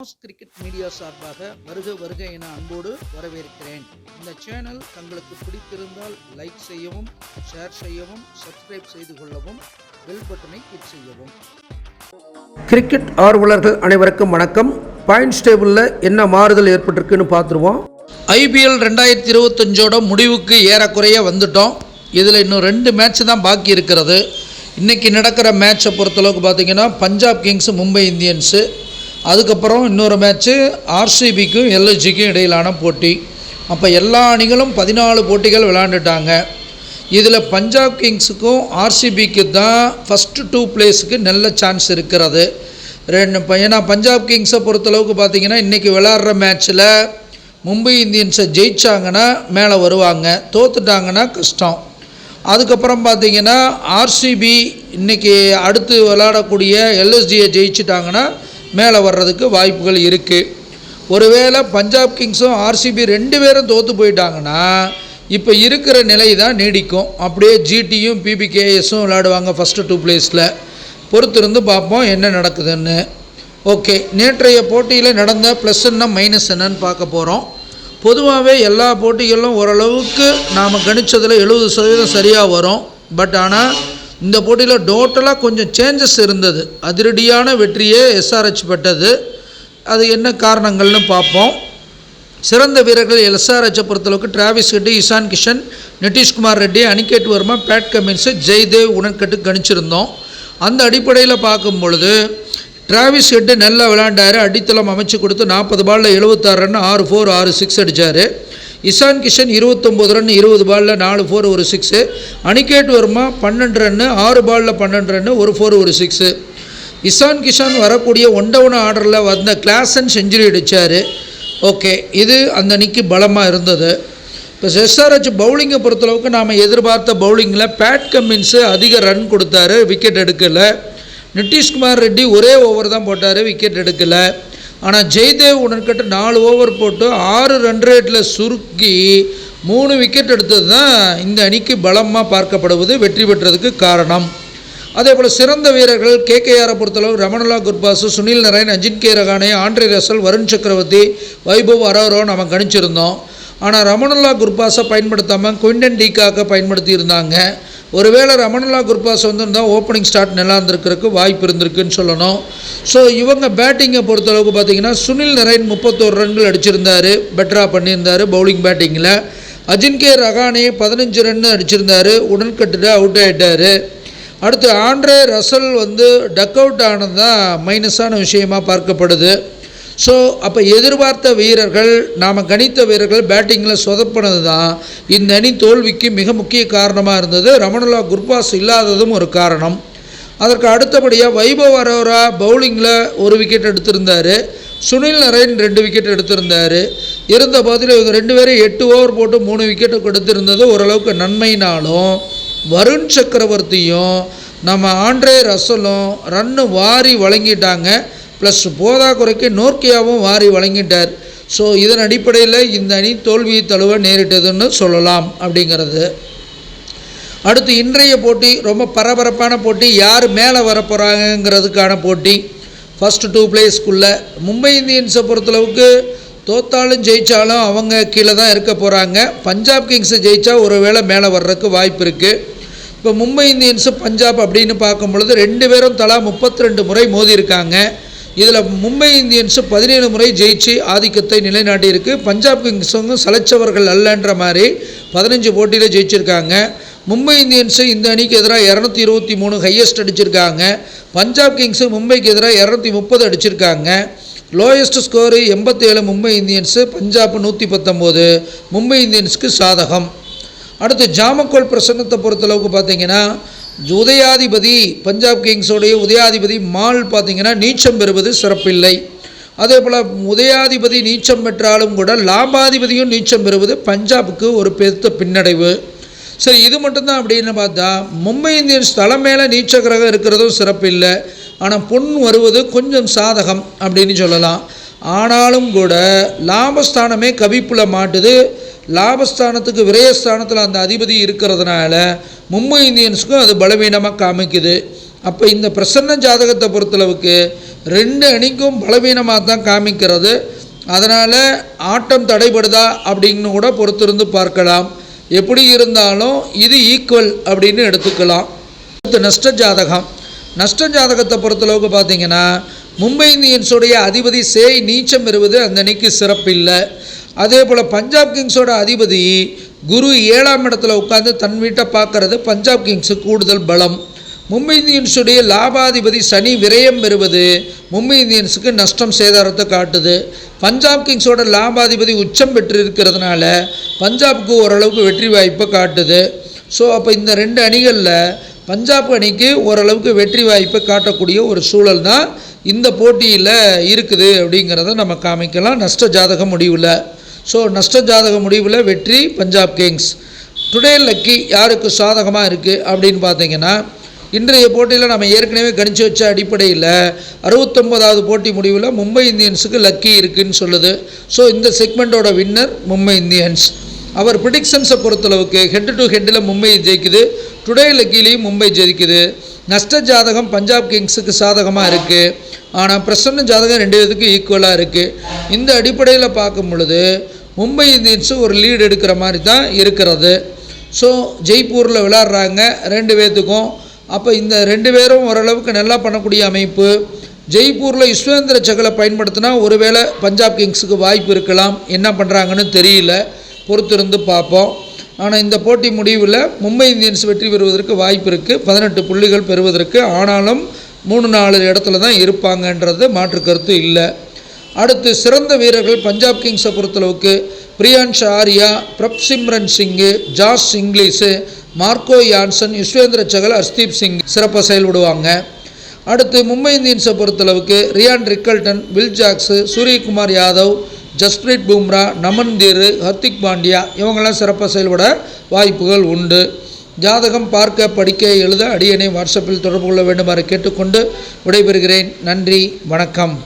Cricket media சார்பாக வருக என அன்போடு வரவேற்கிறேன். இந்த சேனல் தங்களுக்கு பிடித்திருந்தால் லைக் செய்யவும், ஷேர் செய்யவும், சப்ஸ்கிரைப் செய்து கொள்ளவும், பெல் பட்டனை கிளிக் செய்யவும். கிரிக்கெட் ஆர்வலர்கள் அனைவருக்கும் வணக்கம். பாயிண்ட்ஸ் டேபிளில் என்ன மாறுதல் ஏற்பட்டிருக்குன்னு பார்த்துருவோம். IPL 2025 முடிவுக்கு ஏறக்குறைய வந்துட்டோம். இதில் இன்னும் 2 மேட்ச் தான் பாக்கி இருக்கிறது. இன்றைக்கி நடக்கிற மேட்சை பொறுத்தளவுக்கு பார்த்திங்கன்னா பஞ்சாப் கிங்ஸு மும்பை இந்தியன்ஸு, அதுக்கப்புறம் இன்னொரு மேட்ச்சு RCBக்கும் LSGக்கும் இடையிலான போட்டி. அப்போ எல்லா அணிகளும் 14 போட்டிகள் விளையாண்டுட்டாங்க. இதில் பஞ்சாப் கிங்ஸுக்கும் RCBக்கு தான் ஃபஸ்ட்டு 2 பிளேஸுக்கு நல்ல சான்ஸ் இருக்கிறது. ஏன்னா பஞ்சாப் கிங்ஸை பொறுத்தளவுக்கு பார்த்திங்கன்னா இன்றைக்கி விளையாடுற மேட்ச்சில் மும்பை இந்தியன்ஸை ஜெயித்தாங்கன்னா மேலே வருவாங்க, தோற்றுட்டாங்கன்னா கஷ்டம். அதுக்கப்புறம் பார்த்திங்கன்னா RCB இன்றைக்கி அடுத்து விளையாடக்கூடிய LSGயை ஜெயிச்சிட்டாங்கன்னா மேலே வர்றதுக்கு வாய்ப்புகள் இருக்குது. ஒருவேளை பஞ்சாப் கிங்ஸும் RCB 2 பேரும் தோற்று போயிட்டாங்கன்னா இப்போ இருக்கிற நிலை தான் நீடிக்கும். அப்படியே GTயும் PBKSும் விளையாடுவாங்க ஃபஸ்ட்டு 2 பிளேஸில். பொறுத்திருந்து பார்ப்போம் என்ன நடக்குதுன்னு. ஓகே, நேற்றைய போட்டியில் நடந்த ப்ளஸ் என்ன மைனஸ் என்னன்னு பார்க்க போகிறோம். பொதுவாகவே எல்லா போட்டிகளும் ஓரளவுக்கு நாம் கணிச்சதில் 70% சரியாக வரும். பட் ஆனால் இந்த போட்டியில் டோட்டலாக கொஞ்சம் சேஞ்சஸ் இருந்தது. அதிரடியான வெற்றியே SRH பெற்றது. அது என்ன காரணங்கள்னு பார்ப்போம். சிறந்த வீரர்கள் SRHை பொறுத்தளவுக்கு Travis head, Ishan Kishan, Nitish Kumar Reddy, அனிகேட் Verma, bad Cummins, Jaydev உடன்கட்டு கணிச்சிருந்தோம். அந்த அடிப்படையில் பார்க்கும் பொழுது டிராவிஸ் ஹெட்டு நல்லா விளையாண்டார். அடித்தளம் அமைச்சு கொடுத்து 40 பாலில் 76 ரன், 6 4 6 6 அடித்தார். இஷான் கிஷன் 29 ரன், 20 பாலில் 4 4 1 6. அனிகேட் வர்மா 12 ரன்னு, 6 பாலில் 12 ரன்னு, 1 4 1 6. இஷான் கிஷன் வரக்கூடிய 1 டவுன் ஆர்டரில் வந்த கிளாசன் செஞ்சுரி அடித்தார். ஓகே, இது அந்த அணிக்கு பலமாக இருந்தது. இப்போ SRH பவுலிங்கை பொறுத்தளவுக்கு நாம் எதிர்பார்த்த பவுலிங்கில் பேட் கமின்ஸு அதிக ரன் கொடுத்தாரு, விக்கெட் எடுக்கலை. நிதிஷ்குமார் ரெட்டி ஒரே ஓவர் தான் போட்டார், விக்கெட் எடுக்கலை. ஆனால் ஜெய்தேவ் உடன்கட்டு 4 ஓவர் போட்டு 6 ரன் ரேட்டில் சுருக்கி 3 விக்கெட் எடுத்தது தான் இந்த அணிக்கு பலமாக பார்க்கப்படுவது, வெற்றி பெற்றதுக்கு காரணம். அதே போல் சிறந்த வீரர்கள் KKRஐ பொறுத்தளவு ரமணலா குர்பாஸு, சுனில் நரேன், அஜின்கே ரஹானே, ஆண்ட்ரே ரசல், வருண் சக்கரவர்த்தி, வைபவ் அரோரா நம்ம கணிச்சிருந்தோம். ஆனால் ரமணலா குர்பாஸை பயன்படுத்தாமல் குவிண்டன் டீகாக்கை பயன்படுத்தி இருந்தாங்க. ஒருவேளை ரமணலா குர்பாஸ் வந்திருந்தால் ஓப்பனிங் ஸ்டார்ட் நல்லா இருந்திருக்கிறதுக்கு வாய்ப்பு இருந்திருக்குன்னு சொல்லணும். ஸோ இவங்க பேட்டிங்கை பொறுத்தளவுக்கு பார்த்திங்கன்னா சுனில் நரேன் 31 ரன்கள் அடிச்சிருந்தார், பெட்டராக பண்ணியிருந்தார் பவுலிங் பேட்டிங்கில். அஜின்கே ரஹானே 15 ரன் அடிச்சிருந்தார், உடன்கட்டில் அவுட் ஆகிட்டார். அடுத்து ஆண்ட்ரே ரசல் டக் அவுட் ஆனது தான் மைனஸான விஷயமாக பார்க்கப்படுது. ஸோ அப்போ எதிர்பார்த்த வீரர்கள், நாம் கணித்த வீரர்கள் பேட்டிங்கில் சொதப்பினது தான் இந்த அணி தோல்விக்கு மிக முக்கிய காரணமாக இருந்தது. ரமணலா குர்பாஸ் இல்லாததும் ஒரு காரணம். அதற்கு அடுத்தபடியாக வைபவ் அரோரா பவுலிங்கில் 1 விக்கெட் எடுத்திருந்தார், சுனில் நரேன் 2 விக்கெட் எடுத்திருந்தார். இருந்த போதில் இவங்க 2 பேரும் 8 ஓவர் போட்டு 3 விக்கெட்டு கொடுத்திருந்தது ஓரளவுக்கு நன்மைனாலும், வருண் சக்கரவர்த்தியும் நம்ம ஆண்ட்ரே ரசலும் ரன்னு வாரி வழங்கிட்டாங்க. ப்ளஸ் போதாக்குறைக்கு நோர்க்கியாவும் வாரி வழங்கிட்டார். ஸோ இதன் அடிப்படையில் இந்த அணி தோல்வியை தழுவ நேரிட்டதுன்னு சொல்லலாம் அப்படிங்கிறது. அடுத்து இன்றைய போட்டி ரொம்ப பரபரப்பான போட்டி. யார் மேலே வரப்போகிறாங்கிறதுக்கான போட்டி. ஃபஸ்ட்டு 2 பிளேஸ்க்குள்ளே மும்பை இந்தியன்ஸை பொறுத்தளவுக்கு தோத்தாலும் ஜெயித்தாலும் அவங்க கீழே தான் இருக்க போகிறாங்க. பஞ்சாப் கிங்ஸை ஜெயித்தா ஒரு வேளை மேலே வர்றதுக்கு வாய்ப்பு இருக்குது. இப்போ மும்பை இந்தியன்ஸு பஞ்சாப் அப்படின்னு பார்க்கும் பொழுது 2 பேரும் தலா 32 முறை மோதியிருக்காங்க. இதில் மும்பை இந்தியன்ஸு 17 முறை ஜெயிச்சு ஆதிக்கத்தை நிலைநாட்டியிருக்கு. பஞ்சாப் கிங்ஸும் சலைச்சவர்கள் அல்லன்ற மாதிரி 15 போட்டியில் ஜெயிச்சிருக்காங்க. மும்பை இந்தியன்ஸு இந்த அணிக்கு எதிராக 223 ஹையஸ்ட் அடிச்சிருக்காங்க. பஞ்சாப் கிங்ஸு மும்பைக்கு எதிராக 230 அடிச்சிருக்காங்க. Lowest score 87 Mumbai Indians, Punjab 119. Mumbai இந்தியன்ஸுக்கு சாதகம். அடுத்து ஜாமக்கோல் பிரசன்னத்தை பொறுத்தளவுக்கு பார்த்திங்கன்னா உதயாதிபதி பஞ்சாப் கிங்ஸோடைய உதயாதிபதி மால் பார்த்திங்கன்னா நீச்சம் பெறுவது சிறப்பில்லை. அதே போல் உதயாதிபதி நீச்சம் பெற்றாலும் கூட லாபாதிபதியும் நீச்சம் பெறுவது பஞ்சாபுக்கு ஒரு பெருத்த பின்னடைவு. சரி, இது மட்டும்தான் அப்படின்னு பார்த்தா மும்பை இந்தியன்ஸ் தலைமையில் நீச்ச கிரகம் இருக்கிறதும் சிறப்பில்லை. ஆனால் பொன் வருவது கொஞ்சம் சாதகம் அப்படின்னு சொல்லலாம். ஆனாலும் கூட லாபஸ்தானமே கவிப்பில் மாட்டுது. லாபஸ்தானத்துக்கு விரயஸ்தானத்தில் அந்த அதிபதி இருக்கிறதுனால மும்பை இந்தியன்ஸுக்கும் அது பலவீனமாக காமிக்குது. அப்போ இந்த பிரசன்ன ஜாதகத்தை பொறுத்தளவுக்கு ரெண்டு அணிக்கும் பலவீனமாக தான் காமிக்கிறது. அதனால் ஆட்டம் தடைபடுதா அப்படின்னு கூட பொறுத்திருந்து பார்க்கலாம். எப்படி இருந்தாலும் இது ஈக்குவல் அப்படின்னு எடுத்துக்கலாம். நஷ்ட ஜாதகம். நஷ்ட ஜாதகத்தை பொறுத்தளவுக்கு பார்த்திங்கன்னா மும்பை இந்தியன்ஸுடைய அதிபதி சேய் நீச்சம் பெறுவது அந்த அணிக்கு சிறப்பில்லை. அதே போல் பஞ்சாப் கிங்ஸோட அதிபதி குரு 7ஆம் இடத்துல உட்காந்து தன் வீட்டை பார்க்கறது பஞ்சாப் கிங்ஸுக்கு கூடுதல் பலம். மும்பை இந்தியன்ஸுடைய லாபாதிபதி சனி விரயம் பெறுவது மும்பை இந்தியன்ஸுக்கு நஷ்டம் சேதாரத்தை காட்டுது. பஞ்சாப் கிங்ஸோட லாபாதிபதி உச்சம் பெற்று இருக்கிறதுனால பஞ்சாபுக்கு ஓரளவுக்கு வெற்றி வாய்ப்பை காட்டுது. ஸோ அப்போ இந்த ரெண்டு அணிகளில் பஞ்சாப் அணிக்கு ஓரளவுக்கு வெற்றி வாய்ப்பை காட்டக்கூடிய ஒரு சூழல் தான் இந்த போட்டியில் இருக்குது அப்படிங்கிறத நம்ம காமிக்கலாம் நஷ்ட ஜாதக முடிவில். ஸோ நஷ்ட ஜாதக முடிவில் வெற்றி பஞ்சாப் கிங்ஸ். டுடே லக்கி யாருக்கு சாதகமாக இருக்குது அப்படின்னு பார்த்தீங்கன்னா இன்றைய போட்டியில் நம்ம ஏற்கனவே கணிச்சு வச்ச அடிப்படையில் 69வது போட்டி முடிவில் மும்பை இந்தியன்ஸுக்கு லக்கி இருக்குதுன்னு சொல்லுது. ஸோ இந்த செக்மெண்ட்டோட வின்னர் மும்பை இந்தியன்ஸ். அவர் ப்ரிடிக்ஷன்ஸை பொறுத்தளவுக்கு ஹெட் டு ஹெட்டில் மும்பை ஜெயிக்குது, டுடே லக்கிலையும் மும்பை ஜெயிக்குது. நஷ்ட ஜாதகம் பஞ்சாப் கிங்ஸுக்கு சாதகமாக இருக்குது. ஆனால் பிரசன்ன ஜாதகம் 2 பேருக்கு ஈக்குவலாக இருக்குது. இந்த அடிப்படையில் பார்க்கும் பொழுது மும்பை இந்தியன்ஸு ஒரு லீடு எடுக்கிற மாதிரி தான் இருக்கிறது. ஸோ ஜெய்ப்பூரில் விளையாடுறாங்க 2 பேர்த்துக்கும். அப்போ இந்த 2 பேரும் ஓரளவுக்கு நல்லா பண்ணக்கூடிய அமைப்பு. ஜெய்ப்பூரில் யுஸ்வேந்திர சகலை பயன்படுத்தினா ஒருவேளை பஞ்சாப் கிங்ஸுக்கு வாய்ப்பு இருக்கலாம். என்ன பண்ணுறாங்கன்னு தெரியல, பொறுத்திருந்து பார்ப்போம். ஆனால் இந்த போட்டி முடிவில் மும்பை இந்தியன்ஸ் வெற்றி பெறுவதற்கு வாய்ப்பு இருக்குது, 18 புள்ளிகள் பெறுவதற்கு. ஆனாலும் 3-4 இடத்துல தான் இருப்பாங்கன்றது மாற்று கருத்து இல்லை. அடுத்து சிறந்த வீரர்கள் பஞ்சாப் கிங்ஸை பொறுத்தளவுக்கு பிரியான்ஷ் ஆரியா, பிரப்சிம்ரன் சிங்கு, ஜாஸ் English, Marco Jansen, Yuzvendra Chahal, Harshdeep Singh சிறப்பாக செயல்படுவாங்க. அடுத்து மும்பை இந்தியன்ஸை பொறுத்தளவுக்கு Ryan Rickelton, will jacks, Suryakumar Yadav, Jasprit Bumrah, Naman Dhir, Hardik Pandya இவங்கெல்லாம் சிறப்பாக செயல்பட வாய்ப்புகள் உண்டு. ஜாதகம் பார்க்க படிக்க எழுத அடியனை வாட்ஸ்அப்பில் தொடர்பு கொள்ள வேண்டுமாறு கேட்டுக்கொண்டு விடைபெறுகிறேன். நன்றி, வணக்கம்.